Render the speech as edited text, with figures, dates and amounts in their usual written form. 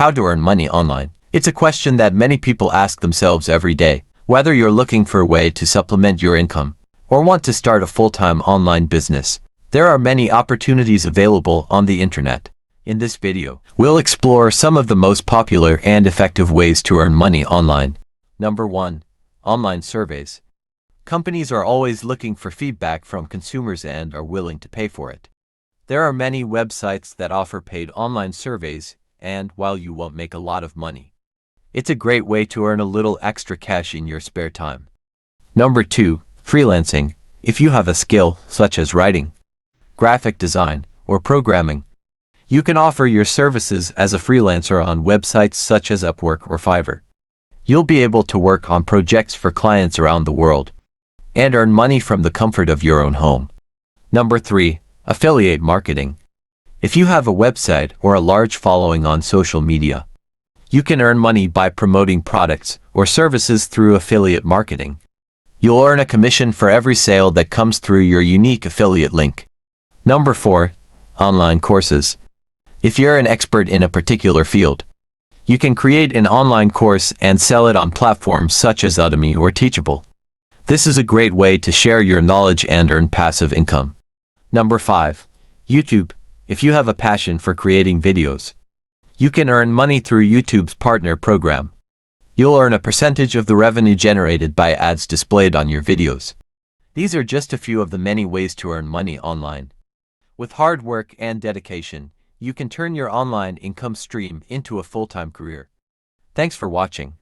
How to earn money online? It's a question that many people ask themselves every day. Whether you're looking for a way to supplement your income or want to start a full-time online business, there are many opportunities available on the internet. In this video, we'll explore some of the most popular and effective ways to earn money online. Number 1. Online surveys. Companies are always looking for feedback from consumers and are willing to pay for it. There are many websites that offer paid online surveys, and while you won't make a lot of money, it's a great way to earn a little extra cash in your spare time. Number 2. Freelancing. If you have a skill, such as writing, graphic design, or programming, you can offer your services as a freelancer on websites such as Upwork or Fiverr. You'll be able to work on projects for clients around the world and earn money from the comfort of your own home. Number 3. Affiliate marketing. If you have a website or a large following on social media, you can earn money by promoting products or services through affiliate marketing. You'll earn a commission for every sale that comes through your unique affiliate link. Number 4. Online courses. If you're an expert in a particular field, you can create an online course and sell it on platforms such as Udemy or Teachable. This is a great way to share your knowledge and earn passive income. Number 5. YouTube. If you have a passion for creating videos, you can earn money through YouTube's partner program. You'll earn a percentage of the revenue generated by ads displayed on your videos. These are just a few of the many ways to earn money online. With hard work and dedication, you can turn your online income stream into a full-time career. Thanks for watching.